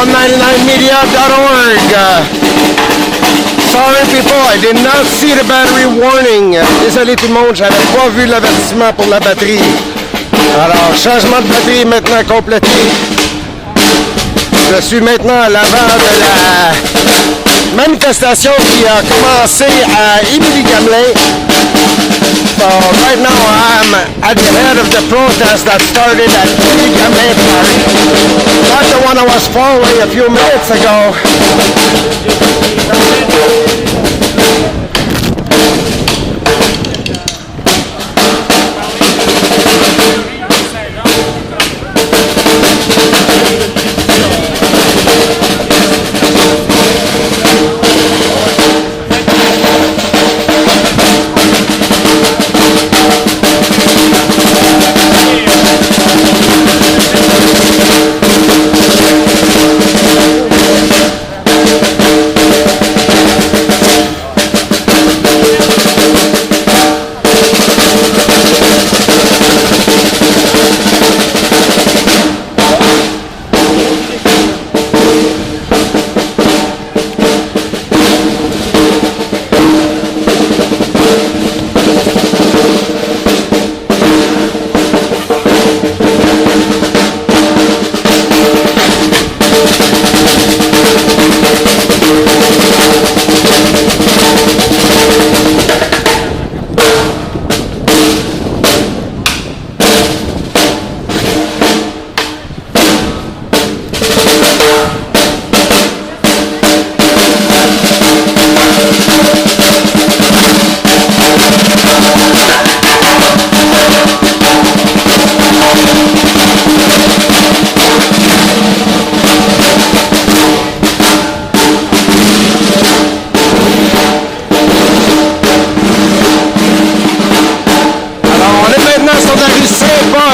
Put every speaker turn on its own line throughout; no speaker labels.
Psalm99media.org. Sorry people, I did not see the battery warning. Désolé tout le monde, j'avais pas vu l'avertissement pour la batterie. Alors, changement de batterie maintenant complété. Je suis maintenant à l'avant de la manifestation qui a commencé à Émilie-Gamelin. So right now I'm at the head of the protest that started at Émilie-Gamelin Park. Not the one I was following a few minutes ago.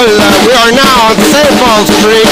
We are now on St. Paul Street.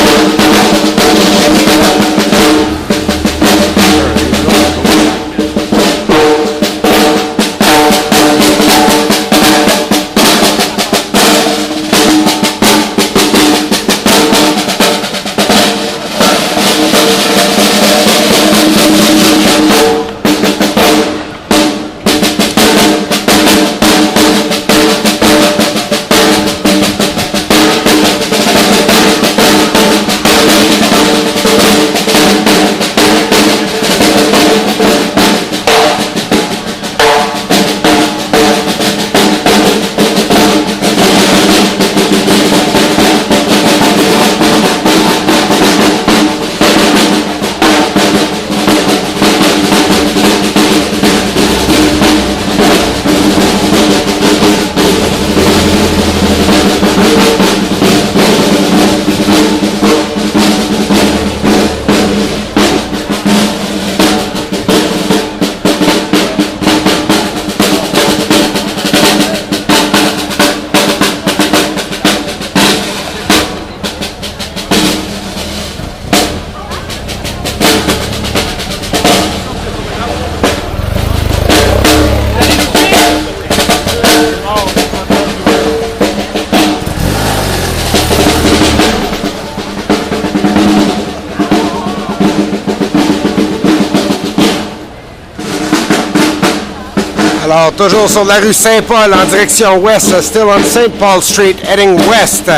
Alors, toujours sur la rue Saint-Paul en direction ouest, still on St. Paul Street, heading west.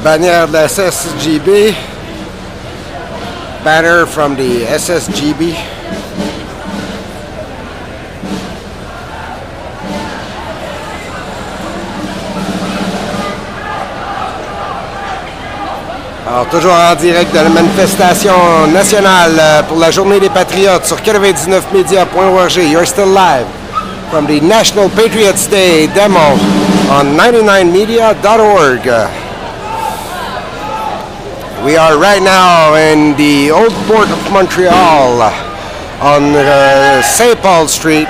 Bannière de la SSGB. Banner from the SSGB. Alors, toujours en direct de la manifestation nationale pour la Journée des Patriotes sur 99media.org. You're still live from the National Patriots Day demo on 99media.org. We are right now in the Old Port of Montreal on St. Paul Street.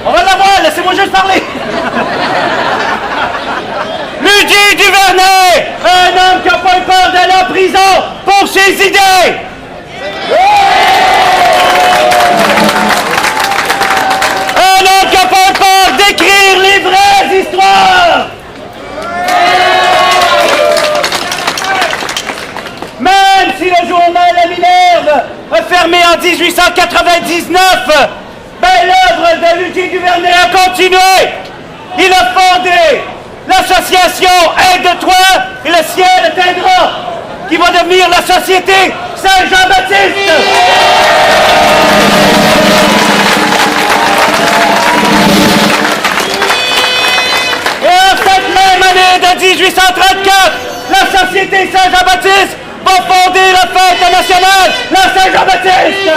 On va la voir, laissez-moi juste parler. Ludy Duvernay, un homme qui n'a pas eu peur d'aller en prison pour ses idées. Un homme qui n'a pas eu peur d'écrire les vraies histoires. Même si le journal La Minerve a fermé en 1899, ben l'œuvre de Ludy Duvernay a continué. Il a fondé l'association Aide-toi et le ciel atteindra, qui va devenir la société Saint-Jean-Baptiste. Et en cette même année de 1834, la société Saint-Jean-Baptiste va fonder la fête nationale, la Saint-Jean-Baptiste.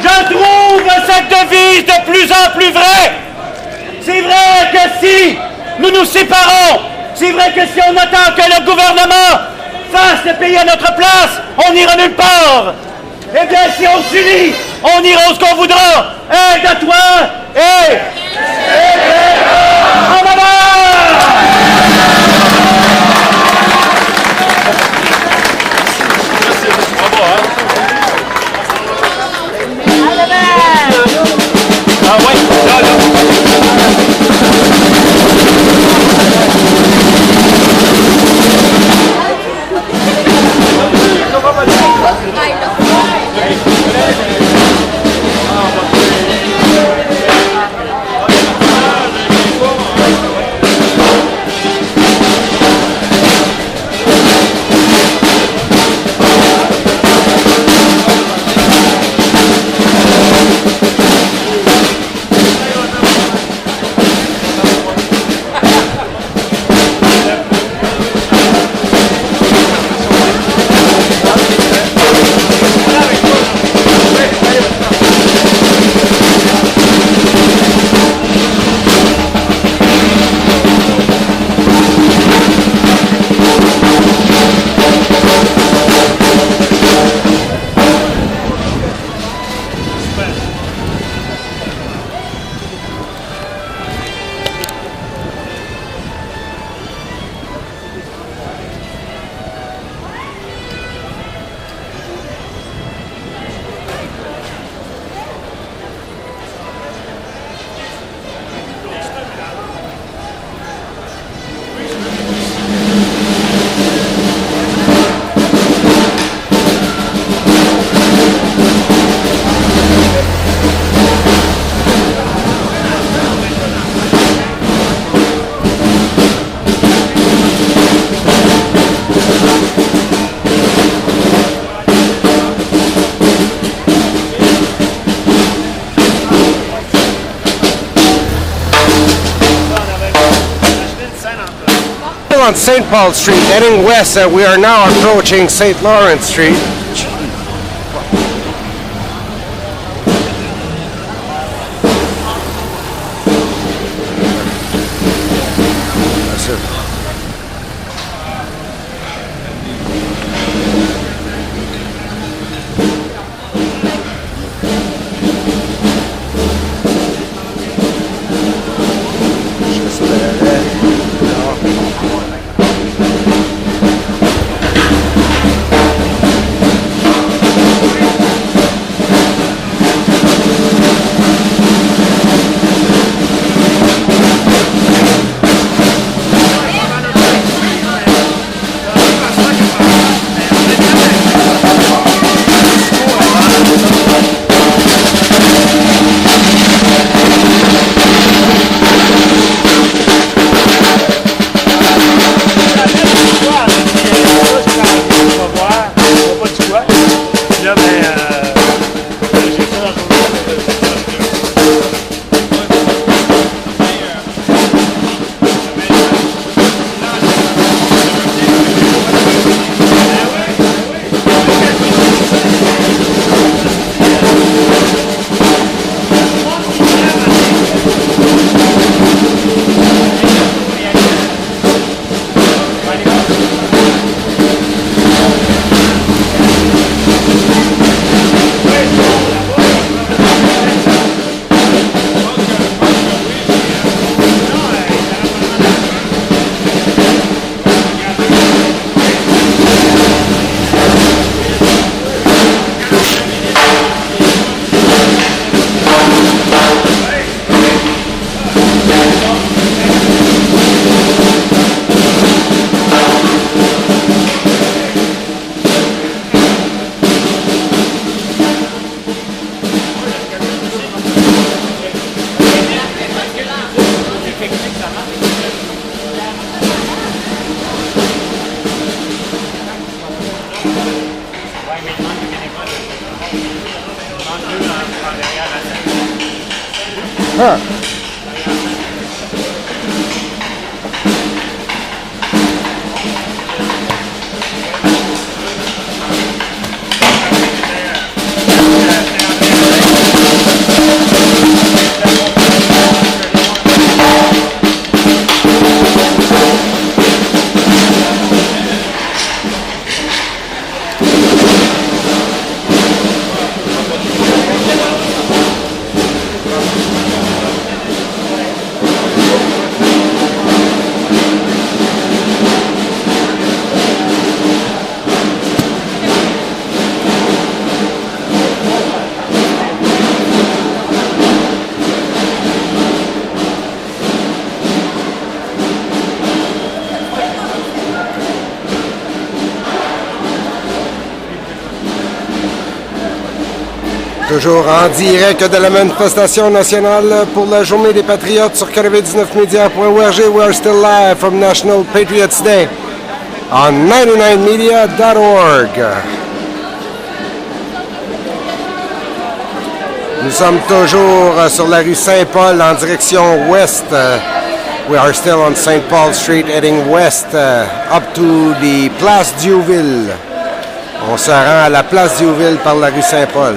Je trouve cette devise de plus en plus vraie. C'est vrai que si nous nous séparons, c'est vrai que si on attend que le gouvernement fasse le pays à notre place, on n'ira nulle part. Eh bien, si on s'unit, on ira où ce qu'on voudra. Aide à toi et en avant! Ah ouais, là, là.
still on St. Paul Street, heading west. We are now approaching St. Lawrence Street. Toujours en direct de la manifestation nationale pour la Journée des Patriotes sur 99media.org. We are still live from National Patriots Day on 99media.org. Nous sommes toujours sur la rue Saint-Paul en direction ouest. We are still on St. Paul Street heading west up to the Place Diouville. On se rend à la Place Diouville par la rue Saint-Paul.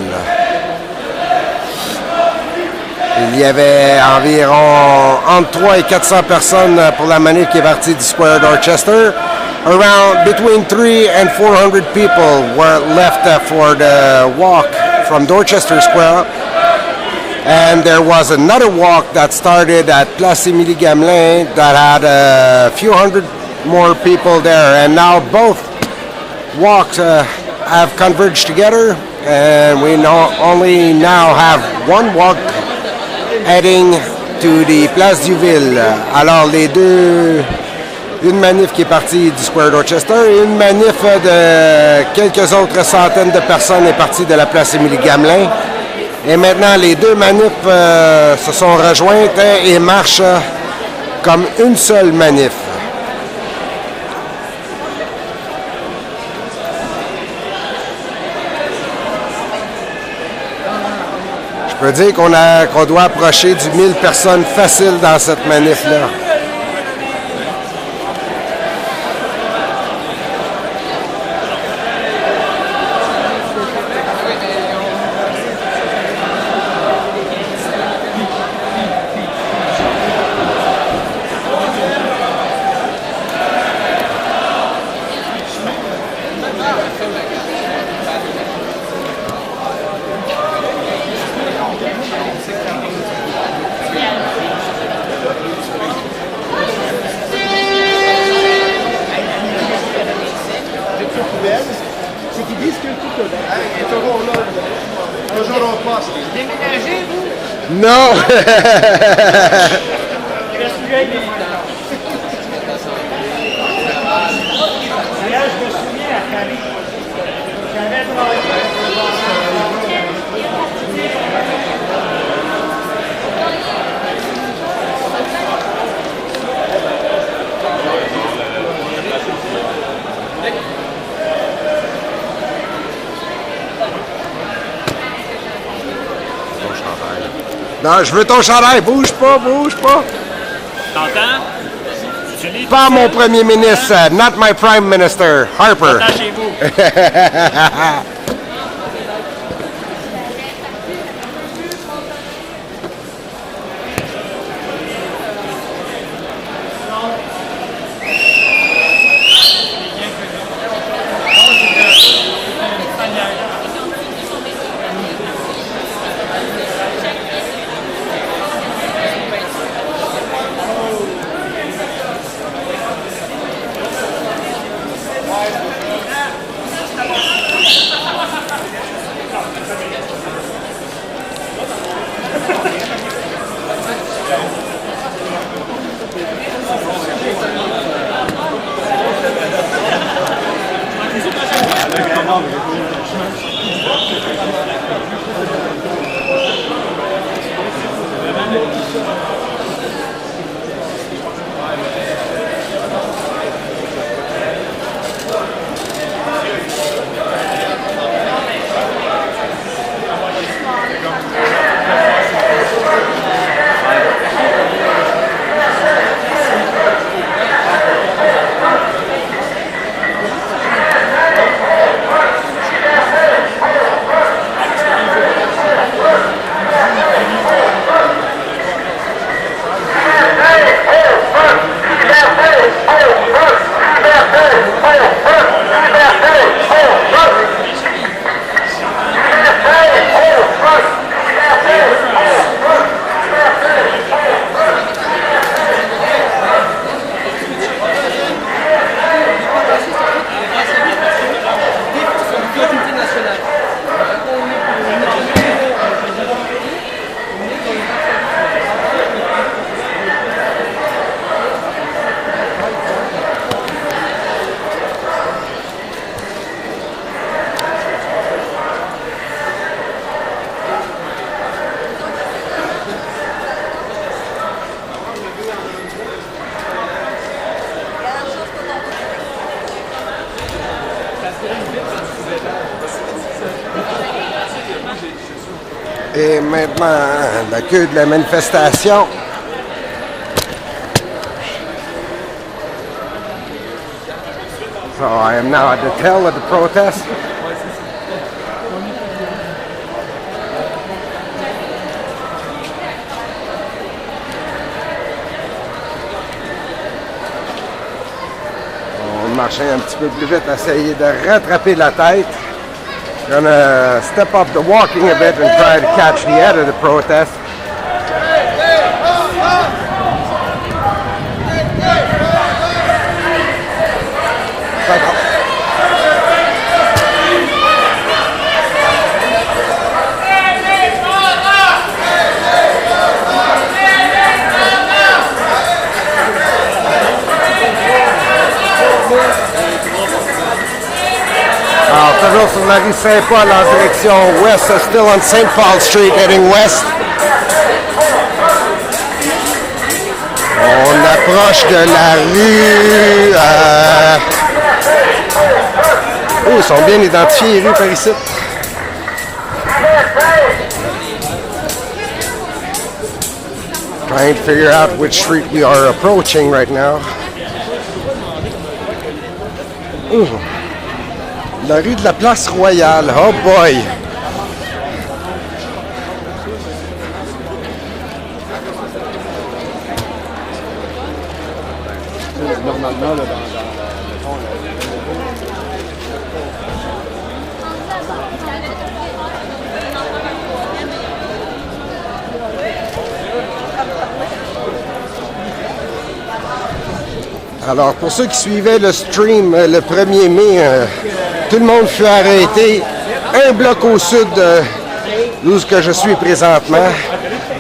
Il y avait environ entre 300 et 400 personnes pour la manif qui est partie du Square Dorchester. Around between 300 and 400 people were left for the walk from Dorchester Square. And there was another walk that started at Place Émilie Gamelin that had a few hundred more people there. And now both walks have converged together, and we only now have one walk heading to the Place Diouville. Alors les deux, une manif qui est partie du Square Dorchester et une manif de quelques autres centaines de personnes est partie de la Place Émilie Gamelin. Et maintenant les deux manifs se sont rejointes et marchent comme une seule manif. Je peux dire qu'on doit approcher du 1000 personnes facile dans cette manif-là.
Déménagez, vous?
Non!
Là, je me souviens à Paris. J'avais travaillé.
Non, je veux ton chandail. Bouge pas, bouge pas.
T'entends? Tu lis
Pas mon premier ministre. Not my prime minister. Harper.
T'entends chez vous.
Et maintenant, la queue de la manifestation. So I am now at the tail of the protest. On va marcher un petit peu plus vite, essayer de rattraper la tête. Gonna step up the walking a bit and try to catch the head of the protest. Alors, toujours sur la rue Saint-Paul en direction ouest, still on St. Paul Street, heading west. On approche de la rue. Oh, ils sont bien identifiés, les rues par ici. Trying to figure out which street we are approaching right now. Ooh. La rue de la Place Royale. Oh boy! Normalement, là, Alors, pour ceux qui suivaient le stream le 1er mai, tout le monde fut arrêté. Un bloc au sud d'où ce que je suis présentement.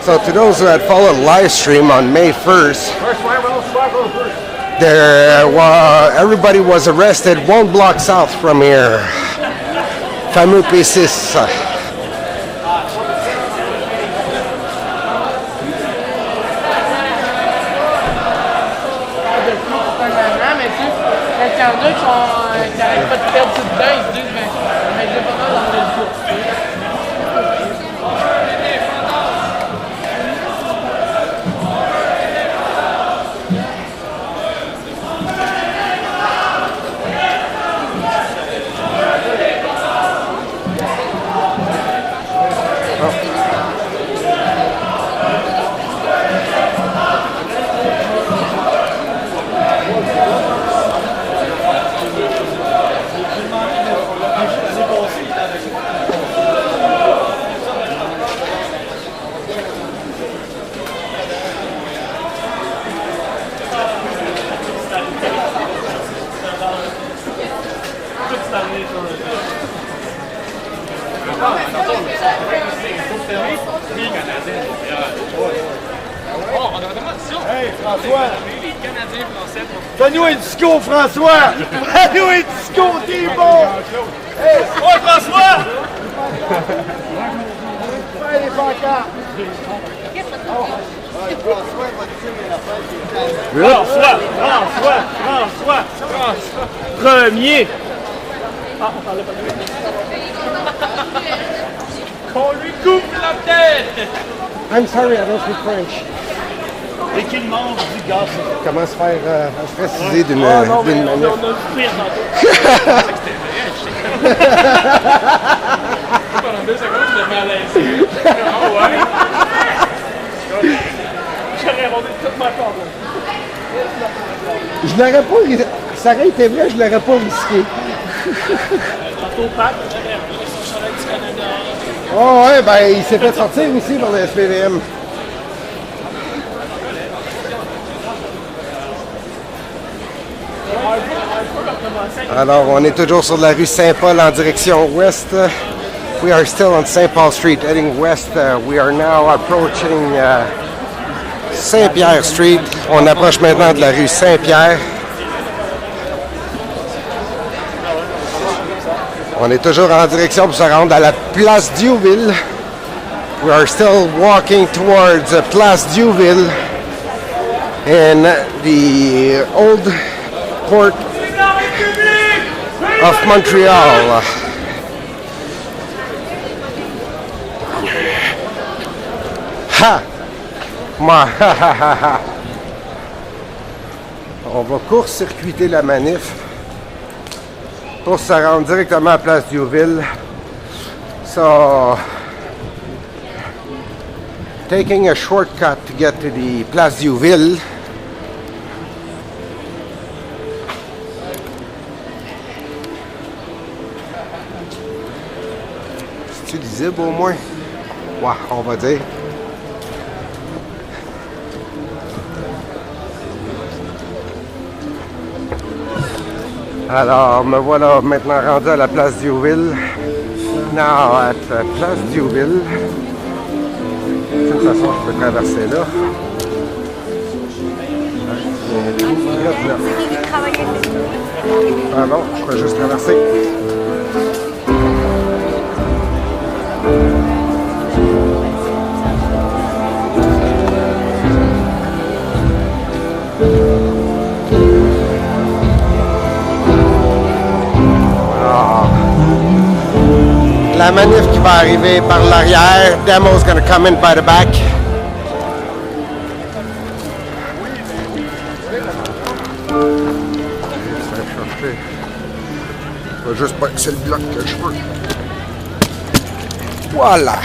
So to those who had followed live stream on May 1st, everybody was arrested 1 block south from here. Fameux P6.
Qui n'arrêtent pas de perdre tout dedans, ils se disent, mais j'ai pas mal dans le cours.
Hey, François! Fais-nous un discours, François! Fais-nous un discours, t'es bon! Hey! Ouais, François! Fais les pancartes! François! Premier! Ah, on parlait pas de lui. Qu'on lui coupe la tête!
I'm sorry, I don't speak French.
Et qu'il mange du gaz.
Comment se faire ostraciser d'une manif?
On a du pire tantôt.
Pendant 2 secondes, je l'ai malaisé. Oh ouais? J'aurais rendu toute ma corde.
Je l'aurais pas... Ça aurait été vrai, je l'aurais pas risqué.
Tantôt, Pat, j'avais remis son chandail du Canada.
Oh ouais, ben il s'est fait sortir aussi par le SPVM. Alors, on est toujours sur la rue Saint-Paul en direction ouest. We are still on St. Paul Street heading west. We are now approaching Saint-Pierre Street. On approche maintenant de la rue Saint-Pierre. On est toujours en direction pour se rendre à la place Diouville. We are still walking towards Place Diouville in the old port of Montreal. Ha! Ha ha ha ha! On va court-circuiter la manif pour se rendre directement à Place Diouville. So, taking a shortcut to get to the Place Diouville. C'est-tu lisible au moins? Ouais, on va dire. Alors, me voilà maintenant rendu à la Place Diouville. Now at Place Diouville. De toute façon, je peux traverser là. Ah non, je peux juste traverser. La manif qui va arriver par l'arrière. Demo's gonna come in by the back. Je vais juste pas que c'est le bloc que je veux. Voilà.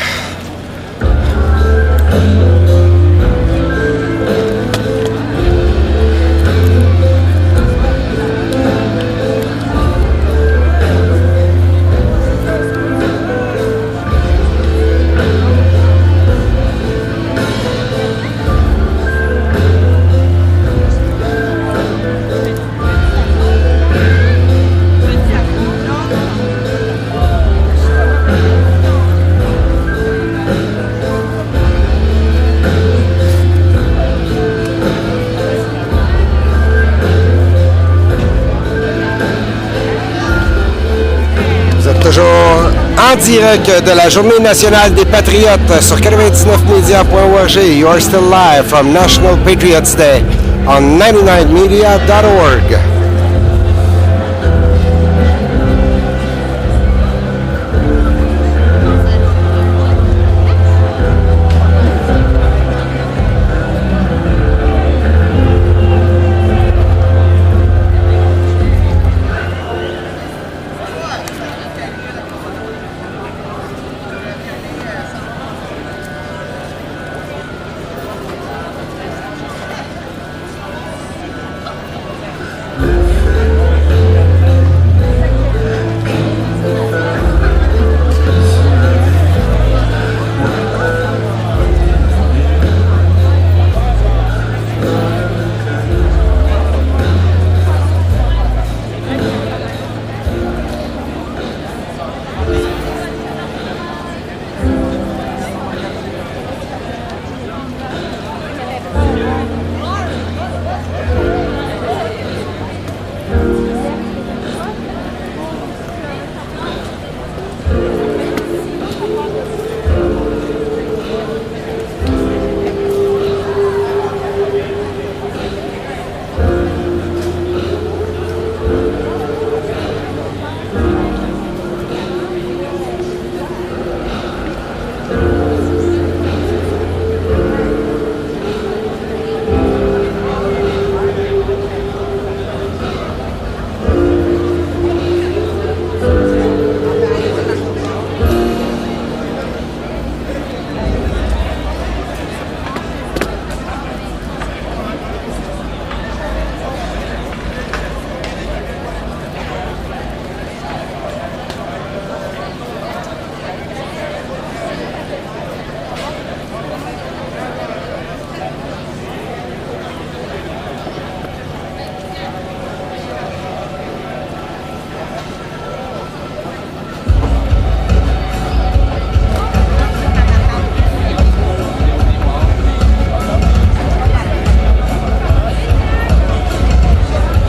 en direct de la Journée nationale des Patriotes sur 99media.org. You are still live from National Patriots Day on 99media.org.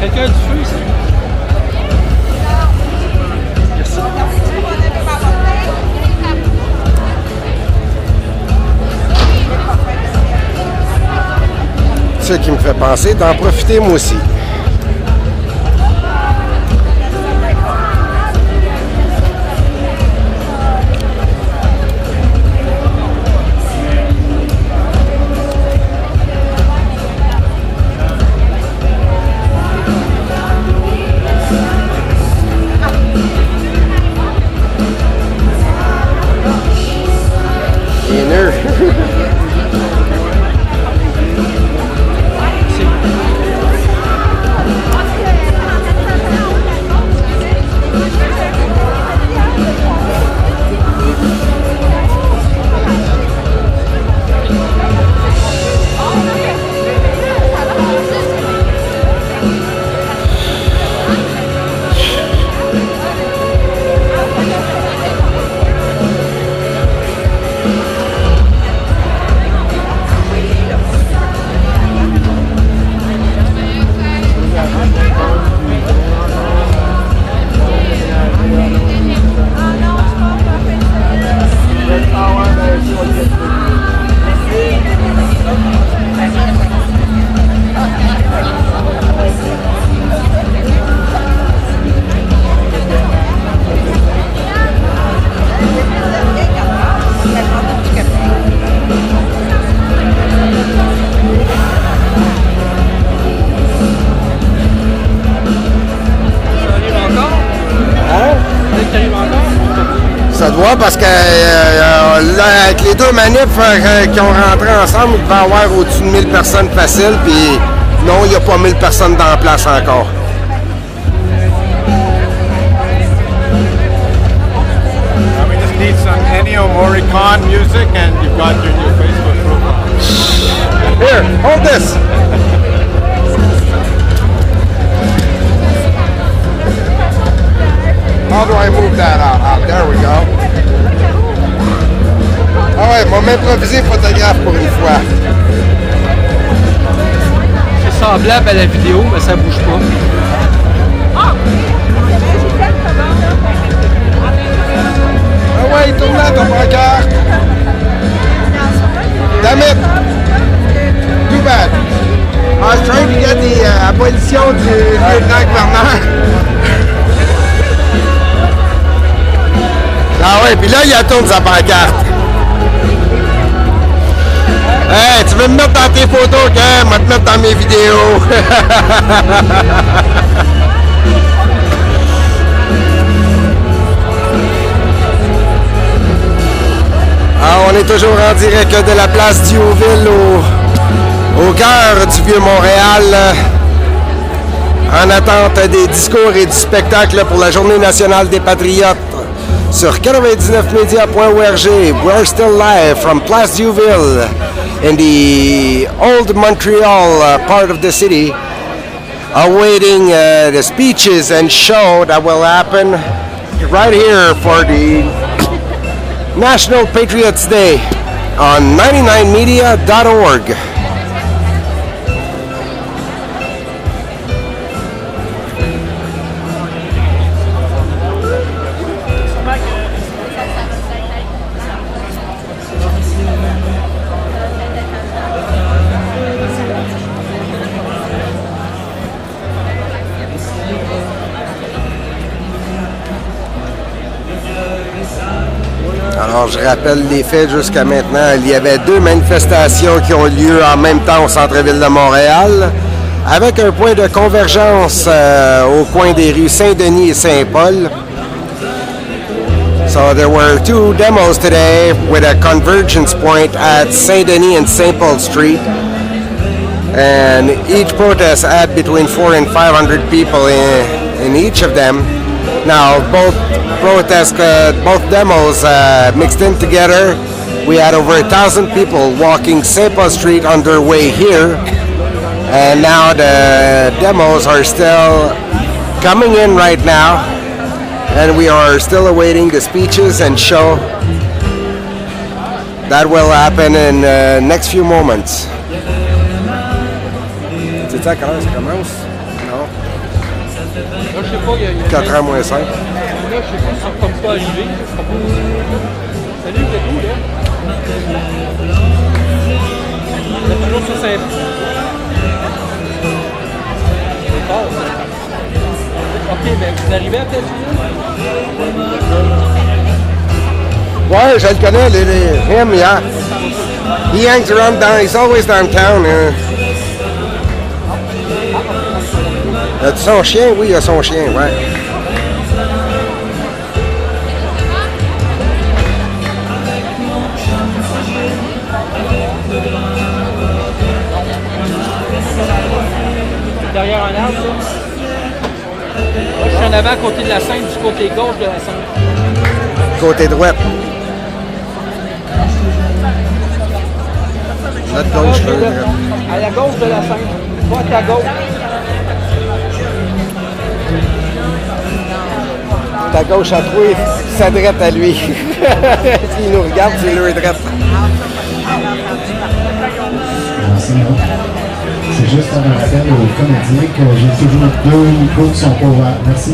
Quelqu'un a du feu ici? Merci.
Ce qui me fait penser d'en profiter moi aussi. Ça doit parce que là, avec les deux manifs qui ont rentré ensemble, il devait y avoir au-dessus de 1000 personnes faciles, puis non, il n'y a pas 1000 personnes dans la place encore.
We just need some Ennio Morricone music and you've got your new Facebook profile.
Here, hold this. How do I move that out? There we go. Ah ouais, on va m'improviser photographe pour une fois.
C'est semblable à la vidéo, mais ça bouge pas.
ouais, tournant ton pancarte. Damn it. Too bad. I was trying to get the abolition du lieutenant-gouverneur. Ah ouais, puis là, il tourne sa pancarte. Hey, tu veux me mettre dans tes photos, quand je vais te mettre dans mes vidéos. On est toujours en direct de la place Diouville au cœur du Vieux-Montréal en attente des discours et du spectacle pour la Journée nationale des Patriotes sur 99media.org. We're still live from Place Diouville in the old Montreal part of the city, awaiting the speeches and show that will happen right here for the National Patriots Day on 99media.org. Alors, je rappelle les faits jusqu'à maintenant. Il y avait 2 manifestations qui ont lieu en même temps au centre-ville de Montréal, avec un point de convergence au coin des rues Saint-Denis et Saint-Paul. So there were 2 demos today with a convergence point at Saint-Denis and St. Paul Street. And each protest had between 400 and 500 people in each of them. Now, both protests, both demos mixed in together. We had over 1,000 people walking St. Paul Street on their way here. And now the demos are still coming in right now. And we are still awaiting the speeches and show that will happen in the next few moments. C'est ça, quand ça commence? Non.
Là, je sais pas, il y a
4h moins 5.
Là, je sais pas si ça ne pas arriver. Salut, vous êtes où, là? Vous êtes toujours sur Saint-Paul. C'est fort, ça. OK, mais vous arrivez à peut-être
Ouais, je le connais, him, yeah. He hangs around down, he's always downtown. As-tu son chien? Oui, il a son chien, ouais.
derrière un arbre, ça. Moi, je suis en avant à côté de la scène, du côté gauche de la scène.
Côté droit. Notre gauche, là.
À la gauche de la scène. Pas à ta gauche.
Ta gauche à toi, sa droite à lui. S'il nous regarde, c'est lui droite.
Merci, non. C'est juste un rappel aux comédiens que j'ai toujours 2 micros qui sont pas ouverts. Merci.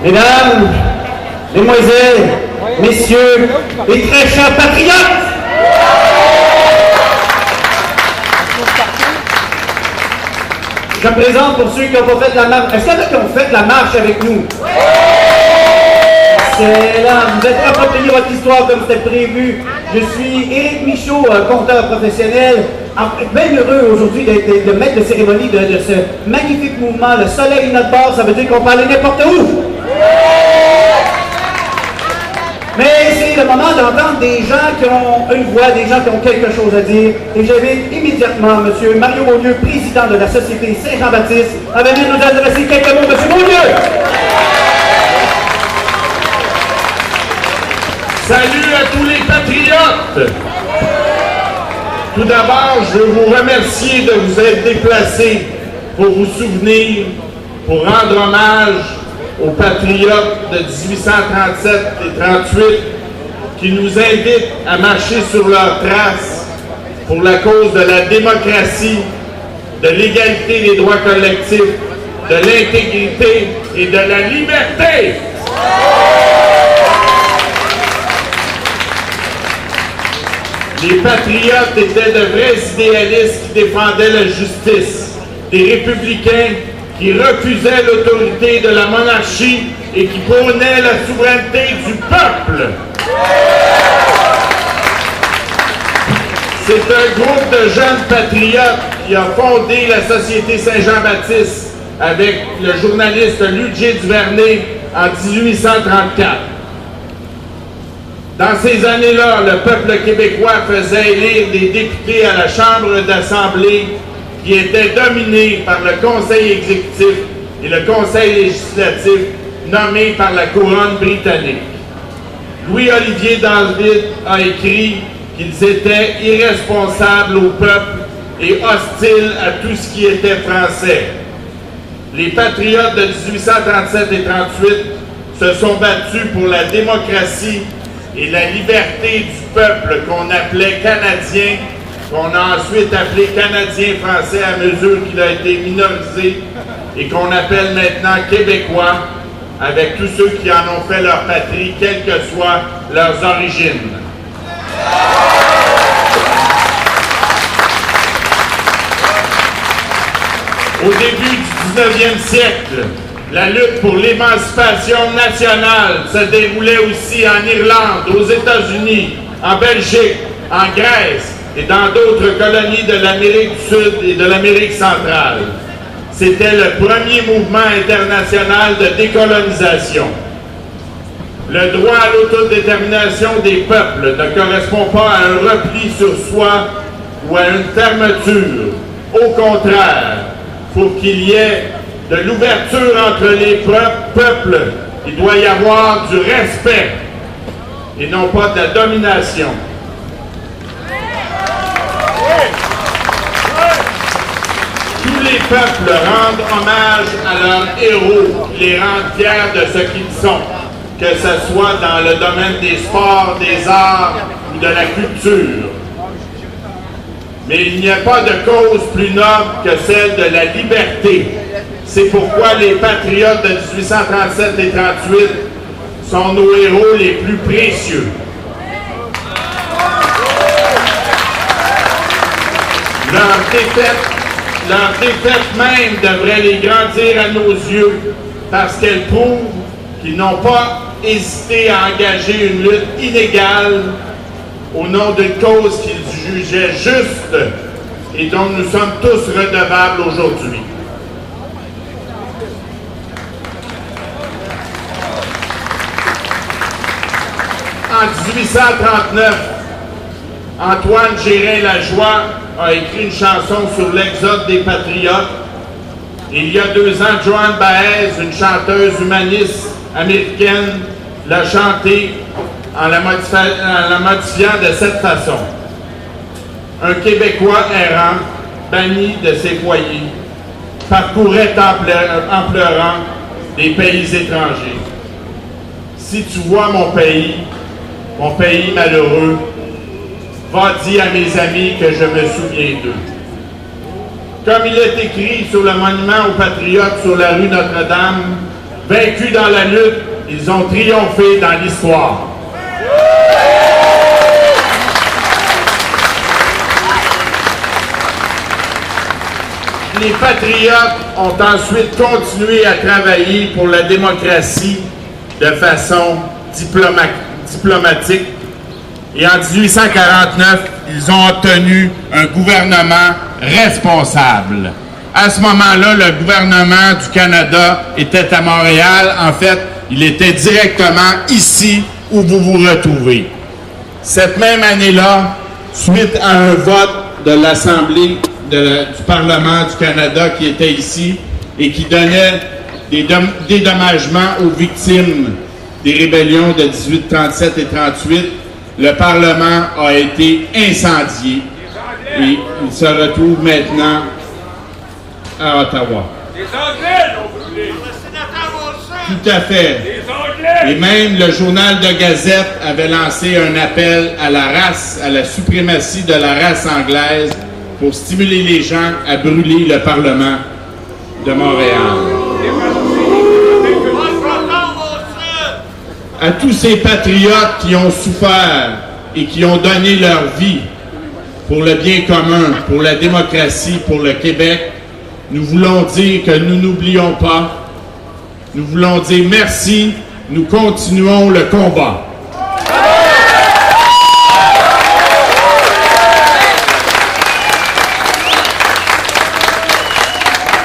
Mesdames, Mesdemoiselles, Messieurs, et très chers patriotes, Je me présente pour ceux qui n'ont pas fait la marche. Est-ce qu'il y en a qui ont fait la marche avec nous? C'est là, vous êtes approprié votre histoire comme c'était prévu. Je suis Éric Michaud, conteur professionnel. Bien heureux aujourd'hui d'être le maître de cérémonie de ce magnifique mouvement. Le soleil notre bord, ça veut dire qu'on peut aller n'importe où. Mais c'est le moment d'entendre des gens qui ont une voix, des gens qui ont quelque chose à dire. Et j'invite immédiatement M. Mario Beaulieu, président de la Société Saint-Jean-Baptiste, à venir nous adresser quelques mots. M. Beaulieu!
Salut à tous les patriotes! Tout d'abord, je veux vous remercier de vous être déplacés pour vous souvenir, pour rendre hommage aux patriotes de 1837 et 38 qui nous invitent à marcher sur leurs traces pour la cause de la démocratie, de l'égalité des droits collectifs, de l'intégrité et de la liberté. Les patriotes étaient de vrais idéalistes qui défendaient la justice, des républicains qui refusaient l'autorité de la monarchie et qui prônaient la souveraineté du peuple. C'est un groupe de jeunes patriotes qui a fondé la Société Saint-Jean-Baptiste avec le journaliste Ludger Duvernay en 1834. Dans ces années-là, le peuple québécois faisait élire des députés à la Chambre d'Assemblée qui était dominé par le Conseil exécutif et le Conseil législatif nommé par la couronne britannique. Louis-Olivier David a écrit qu'ils étaient irresponsables au peuple et hostiles à tout ce qui était français. Les patriotes de 1837 et 38 se sont battus pour la démocratie et la liberté du peuple qu'on appelait Canadien, qu'on a ensuite appelé Canadien-Français à mesure qu'il a été minorisé et qu'on appelle maintenant Québécois, avec tous ceux qui en ont fait leur patrie, quelles que soient leurs origines. Au début du 19e siècle, la lutte pour l'émancipation nationale se déroulait aussi en Irlande, aux États-Unis, en Belgique, en Grèce et dans d'autres colonies de l'Amérique du Sud et de l'Amérique centrale. C'était le premier mouvement international de décolonisation. Le droit à l'autodétermination des peuples ne correspond pas à un repli sur soi ou à une fermeture. Au contraire, pour qu'il y ait de l'ouverture entre les peuples, il doit y avoir du respect et non pas de la domination. Tous les peuples rendent hommage à leurs héros, les rendent fiers de ce qu'ils sont, que ce soit dans le domaine des sports, des arts ou de la culture. Mais il n'y a pas de cause plus noble que celle de la liberté. C'est pourquoi les patriotes de 1837 et 38 sont nos héros les plus précieux. Leur défaite même devrait les grandir à nos yeux parce qu'elle prouve qu'ils n'ont pas hésité à engager une lutte inégale au nom d'une cause qu'ils jugeaient juste et dont nous sommes tous redevables aujourd'hui. En 1839, Antoine Gérin-Lajoie a écrit une chanson sur l'exode des patriotes. Il y a 2 ans, Joan Baez, une chanteuse humaniste américaine, l'a chantée en la modifiant de cette façon. Un Québécois errant, banni de ses foyers, parcourait en pleurant des pays étrangers. Si tu vois mon pays malheureux, va dire à mes amis que je me souviens d'eux. Comme il est écrit sur le monument aux patriotes sur la rue Notre-Dame, vaincus dans la lutte, ils ont triomphé dans l'histoire. les patriotes ont ensuite continué à travailler pour la démocratie de façon diplomatique. Et en 1849, ils ont obtenu un gouvernement responsable. À ce moment-là, le gouvernement du Canada était à Montréal. En fait, il était directement ici où vous vous retrouvez. Cette même année-là, suite à un vote de l'Assemblée du Parlement du Canada qui était ici et qui donnait des dédommagements aux victimes des rébellions de 1837 et 38, le Parlement a été incendié et il se retrouve maintenant à Ottawa.
Les Anglais l'ont brûlé.
Tout à fait.
Les Anglais.
Et même le journal de Gazette avait lancé un appel à la race, à la suprématie de la race anglaise pour stimuler les gens à brûler le Parlement de Montréal. À tous ces patriotes qui ont souffert et qui ont donné leur vie pour le bien commun, pour la démocratie, pour le Québec, nous voulons dire que nous n'oublions pas. Nous voulons dire merci, nous continuons le combat.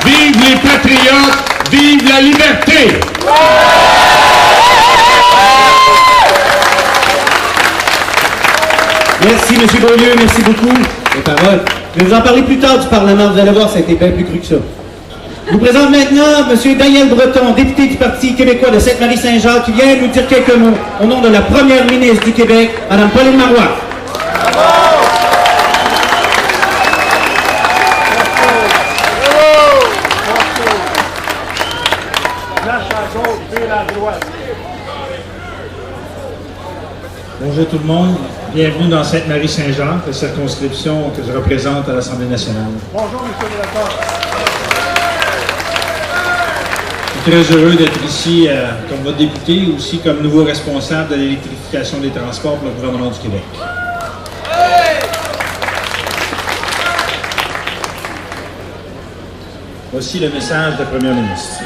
Vive les patriotes, vive la liberté!
Merci, M. Beaulieu, merci beaucoup. Les paroles. Je vais vous en parler plus tard du Parlement, vous allez voir, ça a été bien plus cru que ça. Je vous présente maintenant M. Daniel Breton, député du Parti québécois de Sainte-Marie-Saint-Jacques, qui vient nous dire quelques mots au nom de la première ministre du Québec, Mme Pauline Marois.
Bonjour tout le monde, bienvenue dans Sainte-Marie-Saint-Jacques, la circonscription que je représente à l'Assemblée nationale.
Bonjour, M. le Directeur.
Je suis très heureux d'être ici comme votre député et aussi comme nouveau responsable de l'électrification des transports pour le gouvernement du Québec. Voici le message de la Première ministre.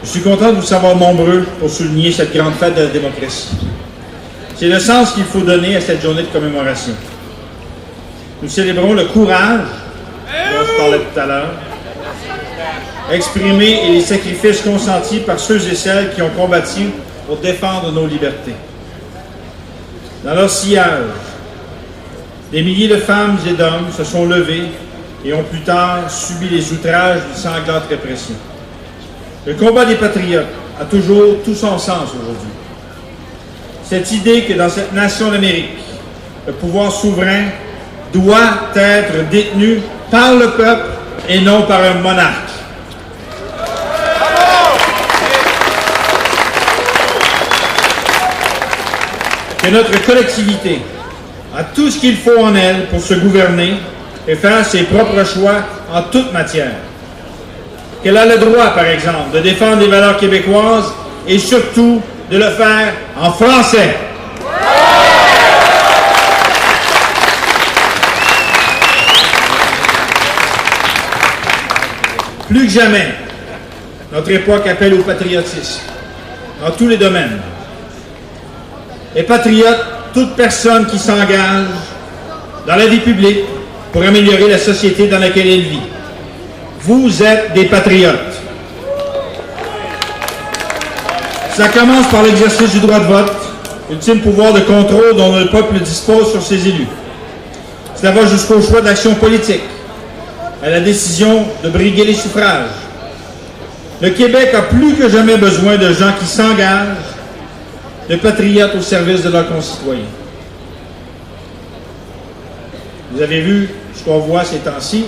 Je suis content de vous savoir nombreux pour souligner cette grande fête de la démocratie. C'est le sens qu'il faut donner à cette journée de commémoration. Nous célébrons le courage, dont je parlais tout à l'heure, exprimé et les sacrifices consentis par ceux et celles qui ont combattu pour défendre nos libertés. Dans leur sillage, des milliers de femmes et d'hommes se sont levés et ont plus tard subi les outrages d'une sanglante répression. Le combat des patriotes a toujours tout son sens aujourd'hui. Cette idée que dans cette nation d'Amérique, le pouvoir souverain doit être détenu par le peuple et non par un monarque. Que notre collectivité a tout ce qu'il faut en elle pour se gouverner et faire ses propres choix en toute matière. Qu'elle a le droit, par exemple, de défendre les valeurs québécoises et surtout de le faire en français. Plus que jamais, notre époque appelle au patriotisme dans tous les domaines. Les patriotes, toute personne qui s'engage dans la vie publique pour améliorer la société dans laquelle elle vit. Vous êtes des patriotes. Ça commence par l'exercice du droit de vote, ultime pouvoir de contrôle dont le peuple dispose sur ses élus. Cela va jusqu'au choix d'action politique, à la décision de briguer les suffrages. Le Québec a plus que jamais besoin de gens qui s'engagent, de patriotes au service de leurs concitoyens. Vous avez vu ce qu'on voit ces temps-ci.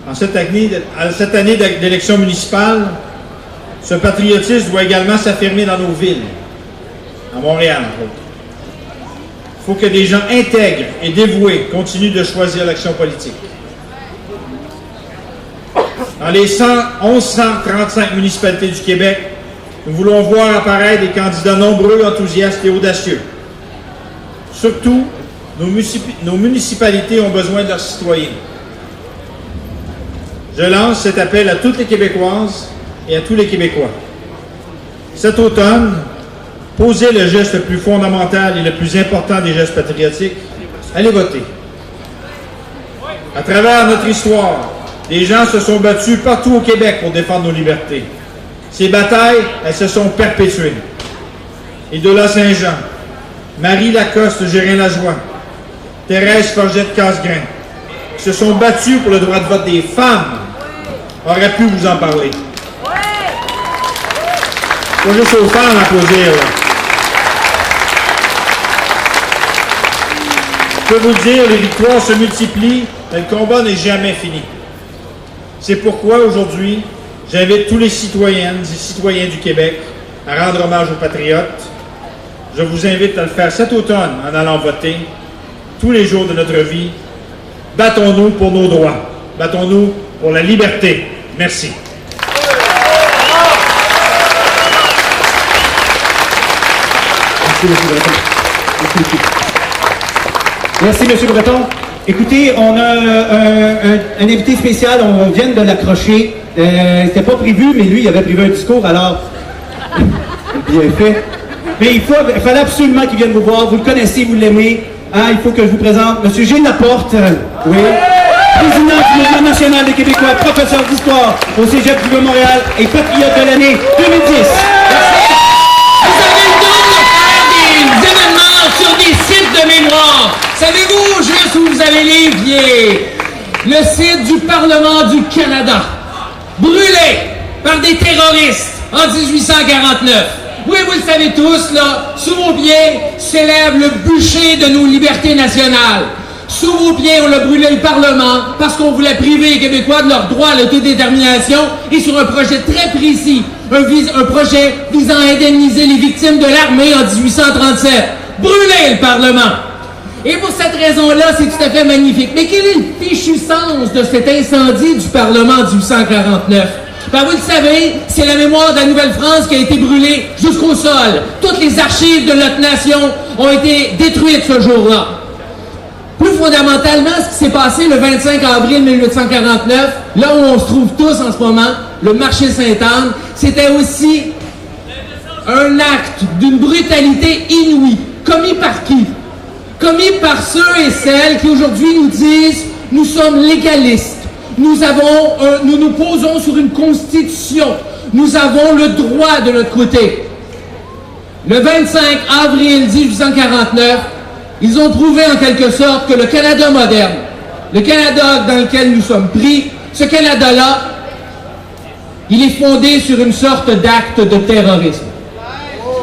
En cette année d'élection municipale, ce patriotisme doit également s'affirmer dans nos villes, à Montréal, entre autres. Il faut que des gens intègres et dévoués continuent de choisir l'action politique. Dans les 1135 municipalités du Québec, nous voulons voir apparaître des candidats nombreux, enthousiastes et audacieux. Surtout, nos municipalités ont besoin de leurs citoyens. je lance cet appel à toutes les Québécoises et à tous les Québécois. Cet automne, posez le geste le plus fondamental et le plus important des gestes patriotiques, allez voter. À travers notre histoire, les gens se sont battus partout au Québec pour défendre nos libertés. Ces batailles, elles se sont perpétuées. Idola Saint-Jean, Marie Lacoste Gérin-Lajoie, Thérèse Forgette-Casgrain, qui se sont battus pour le droit de vote des femmes, auraient pu vous en parler. Pas juste aux femmes à applaudir, là. Je peux vous le dire, les victoires se multiplient, mais le combat n'est jamais fini. C'est pourquoi aujourd'hui, j'invite tous les citoyennes et citoyens du Québec à rendre hommage aux patriotes. Je vous invite à le faire cet automne en allant voter tous les jours de notre vie. Battons-nous pour nos droits. Battons-nous pour la liberté. Merci.
Merci, M. Breton. Merci, M. Breton. Écoutez, on a un invité spécial, on vient de l'accrocher. C'était pas prévu, mais lui, il avait prévu un discours, alors bien fait. Mais il fallait absolument qu'il vienne vous voir. Vous le connaissez, vous l'aimez. Hein, il faut que je vous présente M. Gilles Laporte, oui, président du Mouvement national des Québécois, professeur d'histoire au Cégep du Vieux-Montréal et patriote de l'année 2010.
Vous avez le don de faire des événements sur des sites de mémoire. Savez-vous juste où vous avez les pieds? Le site du Parlement du Canada, brûlé par des terroristes en 1849. Oui, vous le savez tous, là, sous vos pieds s'élève le bûcher de nos libertés nationales. Sous vos pieds, on a brûlé le Parlement parce qu'on voulait priver les Québécois de leur droit à l'autodétermination et sur un projet très précis, un projet visant à indemniser les victimes de l'armée en 1837. Brûler le Parlement! Et pour cette raison-là, c'est tout à fait magnifique. Mais quel est le fichu sens de cet incendie du Parlement en 1849? Ben, vous le savez, c'est la mémoire de la Nouvelle-France qui a été brûlée jusqu'au sol. Toutes les archives de notre nation ont été détruites ce jour-là. Plus fondamentalement, ce qui s'est passé le 25 avril 1849, là où on se trouve tous en ce moment, le marché Sainte-Anne, c'était aussi un acte d'une brutalité inouïe. Commis par qui? Commis par ceux et celles qui aujourd'hui nous disent « nous sommes légalistes ». Nous nous posons sur une constitution. Nous avons le droit de notre côté. Le 25 avril 1849, ils ont prouvé en quelque sorte que le Canada moderne, le Canada dans lequel nous sommes pris, ce Canada-là, il est fondé sur une sorte d'acte de terrorisme.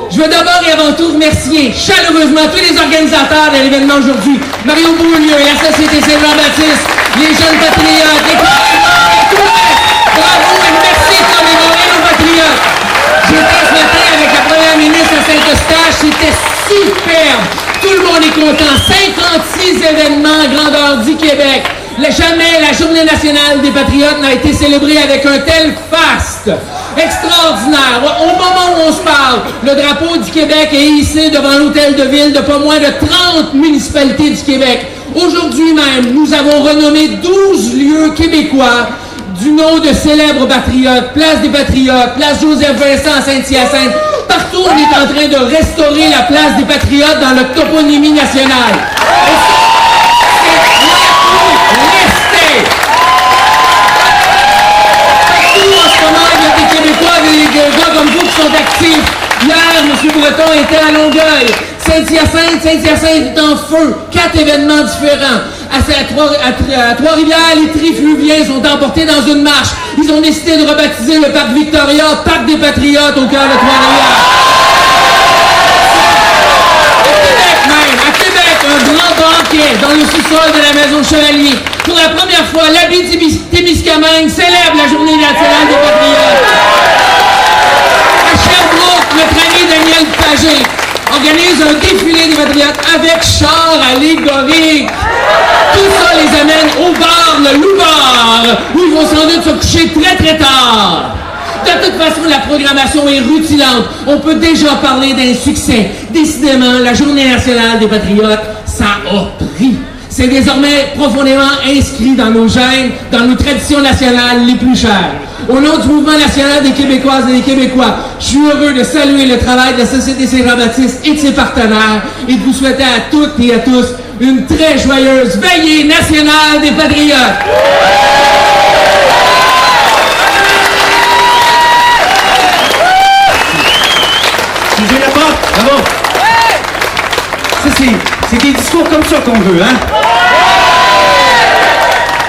Je veux d'abord et avant tout remercier chaleureusement tous les organisateurs de l'événement aujourd'hui. Mario Beaulieu, la Société Saint-Jean-Baptiste, les jeunes patriotes, les patriotes, tout le reste. Bravo et merci de commémorer nos patriotes. J'étais ce matin avec la première ministre à Saint-Eustache, c'était superbe. Tout le monde est content. 56 événements à grandeur du Québec. Jamais la Journée nationale des patriotes n'a été célébrée avec un tel faste. Extraordinaire. Au moment où on se parle, le drapeau du Québec est hissé devant l'hôtel de ville de pas moins de 30 municipalités du Québec. Aujourd'hui même, nous avons renommé 12 lieux québécois du nom de célèbres patriotes. Place des Patriotes, place Joseph-Vincent à Saint-Hyacinthe. Partout, on est en train de restaurer la place des Patriotes dans notre toponymie nationale. Des gars comme vous qui sont actifs. Hier, M. Breton était à Longueuil. Saint-Hyacinthe est en feu. 4 événements différents. À Trois-Rivières, les trifluviens sont emportés dans une marche. Ils ont décidé de rebaptiser le parc Victoria Parc des Patriotes au cœur de Trois-Rivières. À Québec, un grand banquet dans le sous-sol de la Maison Chevalier. Pour la première fois, l'Abitibi-Témiscamingue célèbre la Journée nationale des Patriotes. Notre ami Daniel Pagé organise un défilé des patriotes avec char allégorique. Tout ça les amène au bar, le Loup-Bar, où ils vont sans doute se coucher très très tard. De toute façon, la programmation est rutilante. On peut déjà parler d'un succès. Décidément, la Journée nationale des patriotes, ça a pris. C'est désormais profondément inscrit dans nos gènes, dans nos traditions nationales les plus chères. Au nom du mouvement national des Québécoises et des Québécois, je suis heureux de saluer le travail de la Société Saint-Jean-Baptiste et de ses partenaires et de vous souhaiter à toutes et à tous une très joyeuse veillée nationale des Patriotes.
Excusez la porte, bravo. Ça, c'est des discours comme ça qu'on veut, hein?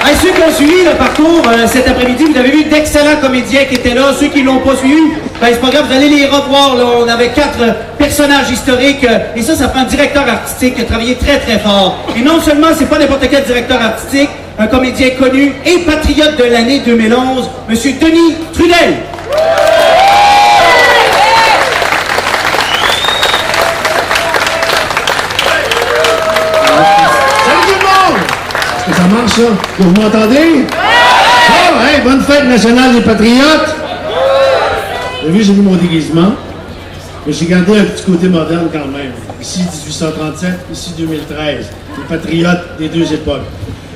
Hey, ceux qui ont suivi le parcours cet après-midi, vous avez vu d'excellents comédiens qui étaient là. Ceux qui ne l'ont pas suivi, ben, c'est pas grave, vous allez les revoir. Là. On avait 4 personnages historiques et ça prend un directeur artistique qui a travaillé très très fort. Et non seulement c'est pas n'importe quel directeur artistique, un comédien connu et patriote de l'année 2011, M. Denis Trudel.
Ça marche, ça? Vous m'entendez? Oh, hey, bonne fête nationale des Patriotes! Vous avez vu, j'ai mis mon déguisement. Mais j'ai gardé un petit côté moderne quand même. Ici, 1837, ici, 2013. Les Patriotes des deux époques.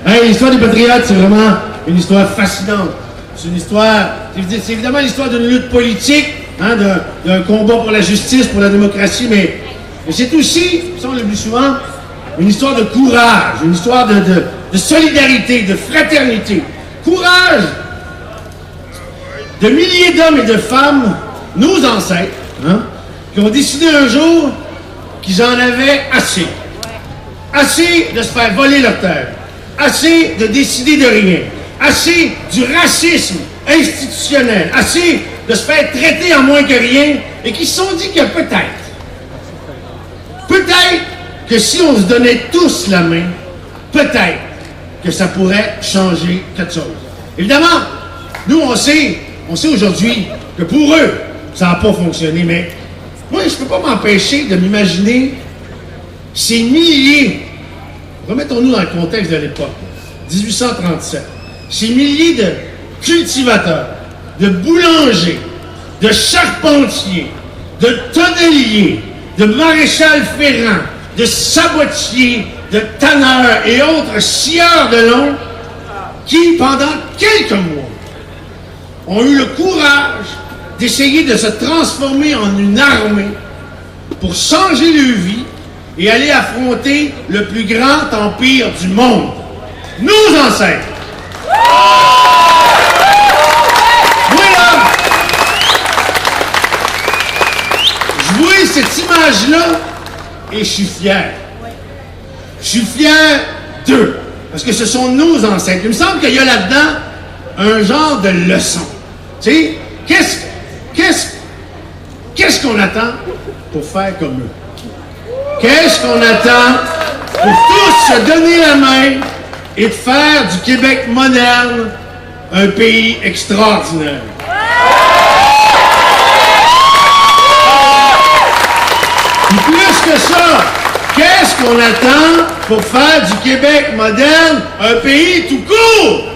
Hey, l'histoire des Patriotes, c'est vraiment une histoire fascinante. C'est une histoire... C'est évidemment l'histoire d'une lutte politique, hein, d'un combat pour la justice, pour la démocratie, mais c'est aussi, ça on l'oublie souvent, une histoire de courage, une histoire de solidarité, de fraternité. Courage de milliers d'hommes et de femmes, nos ancêtres, hein, qui ont décidé un jour qu'ils en avaient assez. Assez de se faire voler leur terre. Assez de décider de rien. Assez du racisme institutionnel. Assez de se faire traiter en moins que rien. Et qui se sont dit que peut-être que si on se donnait tous la main, peut-être que ça pourrait changer quelque chose. Évidemment, nous, on sait aujourd'hui que pour eux, ça n'a pas fonctionné, mais moi, je ne peux pas m'empêcher de m'imaginer ces milliers, remettons-nous dans le contexte de l'époque, 1837, ces milliers de cultivateurs, de boulangers, de charpentiers, de tonneliers, de maréchals ferrants, de sabotiers, de tanneurs et autres scieurs de long qui, pendant quelques mois, ont eu le courage d'essayer de se transformer en une armée pour changer leur vie et aller affronter le plus grand empire du monde, nos ancêtres. Voilà! Je vois cette image-là et je suis fier. Je suis fier d'eux, parce que ce sont nos ancêtres. Il me semble qu'il y a là-dedans un genre de leçon. Tu sais, qu'est-ce qu'on attend pour faire comme eux? Qu'est-ce qu'on attend pour tous se donner la main et de faire du Québec moderne un pays extraordinaire? Et plus que ça, qu'est-ce qu'on attend pour faire du Québec moderne un pays tout court?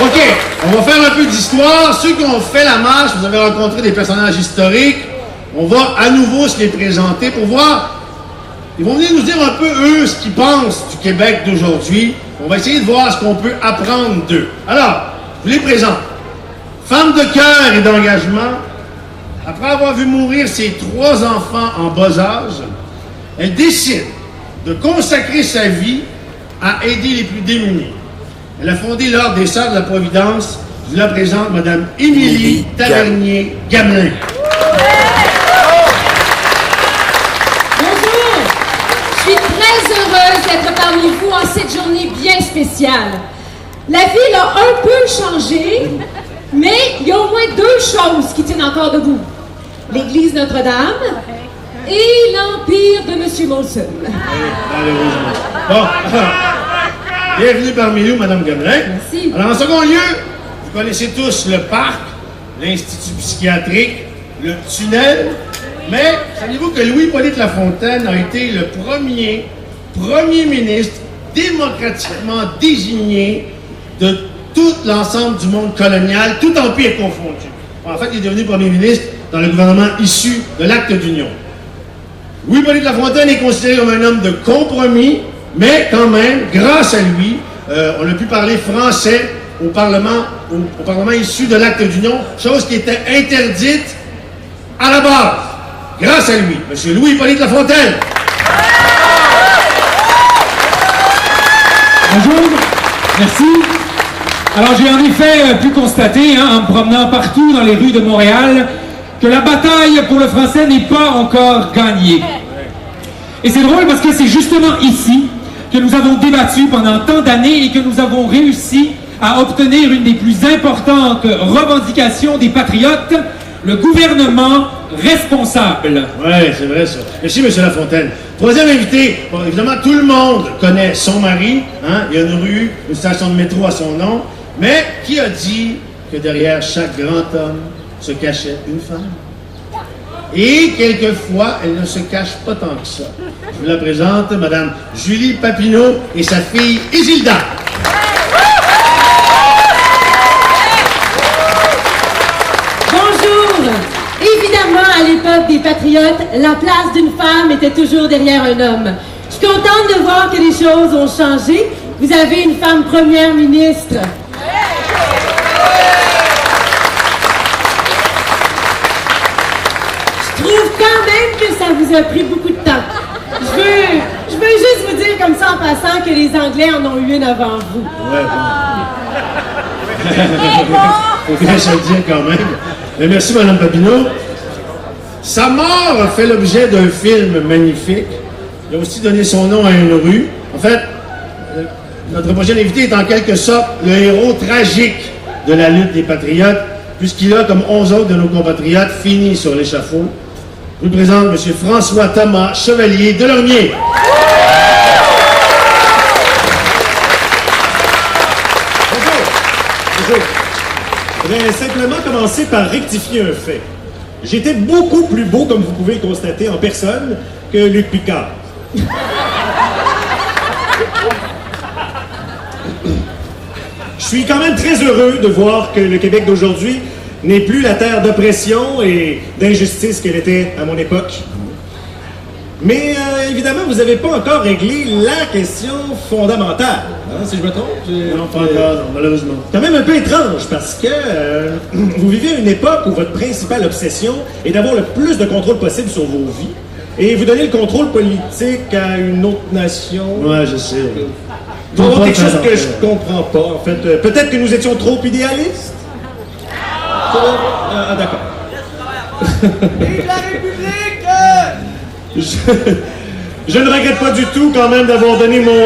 OK, on va faire un peu d'histoire. Ceux qui ont fait la marche, vous avez rencontré des personnages historiques. On va à nouveau se les présenter pour voir. Ils vont venir nous dire un peu, eux, ce qu'ils pensent du Québec d'aujourd'hui. On va essayer de voir ce qu'on peut apprendre d'eux. Alors, je vous les présente. Femme de cœur et d'engagement, après avoir vu mourir ses 3 enfants en bas âge, elle décide de consacrer sa vie à aider les plus démunis. Elle a fondé l'Ordre des Sœurs de la Providence. Je vous la présente, Mme Émilie Tavernier-Gamelin.
Bonjour! Je suis très heureuse d'être parmi vous en cette journée bien spéciale. La ville a un peu changé, mais il y a au moins 2 choses qui tiennent encore debout. L'église Notre-Dame et l'empire de M. Molson.
Bon, bienvenue parmi nous, Mme Gamelin.
Merci.
Alors, en second lieu, vous connaissez tous le parc, l'Institut psychiatrique, le tunnel, mais savez-vous que Louis-Polyte Lafontaine a été le premier ministre démocratiquement désigné de tout l'ensemble du monde colonial, tout empire confondu. En fait, il est devenu premier ministre dans le gouvernement issu de l'Acte d'Union. Louis-Hippolyte Lafontaine est considéré comme un homme de compromis, mais quand même, grâce à lui, on a pu parler français au Parlement issu de l'acte d'union, chose qui était interdite à la base. Grâce à lui, M. Louis-Hippolyte Lafontaine.
Bonjour, merci. Alors j'ai en effet pu constater, en me promenant partout dans les rues de Montréal, que la bataille pour le français n'est pas encore gagnée. Et c'est drôle parce que c'est justement ici que nous avons débattu pendant tant d'années et que nous avons réussi à obtenir une des plus importantes revendications des patriotes, le gouvernement responsable.
Oui, c'est vrai ça. Merci, M. Lafontaine. Troisième invité, bon, évidemment, tout le monde connaît son mari, hein? Il y a une rue, une station de métro à son nom, mais qui a dit que derrière chaque grand homme se cachait une femme? Et quelquefois, elle ne se cache pas tant que ça. Je vous la présente, Mme Julie Papineau et sa fille Isilda.
Bonjour! Évidemment, à l'époque des Patriotes, la place d'une femme était toujours derrière un homme. Je suis contente de voir que les choses ont changé. Vous avez une femme première ministre. Je trouve quand même que ça vous a pris beaucoup de temps. Je veux juste vous dire comme ça en passant que les Anglais en ont eu une avant vous.
Ouais, bon. Faut bien se le dire quand même. Mais merci, Mme Papineau. Sa mort a fait l'objet d'un film magnifique. Il a aussi donné son nom à une rue. En fait, notre prochain invité est en quelque sorte le héros tragique de la lutte des patriotes, puisqu'il a, comme 11 autres de nos compatriotes, fini sur l'échafaud. Je vous présente M. François Thomas, chevalier de Lormier.
Bonjour. Je voudrais simplement commencer par rectifier un fait. J'étais beaucoup plus beau, comme vous pouvez le constater, en personne, que Luc Picard. Je suis quand même très heureux de voir que le Québec d'aujourd'hui n'est plus la terre d'oppression et d'injustice qu'elle était à mon époque. Mais évidemment, vous n'avez pas encore réglé la question fondamentale, hein, si je me trompe.
Non, pas encore, malheureusement.
C'est quand même un peu étrange parce que vous vivez une époque où votre principale obsession est d'avoir le plus de contrôle possible sur vos vies et vous donnez le contrôle politique à une autre nation.
Ouais, je sais.
Il y a quelque chose que je comprends pas, en fait. Peut-être que nous étions trop idéalistes? Ah, d'accord.
Vive la République!
Je ne regrette pas du tout quand même d'avoir donné mon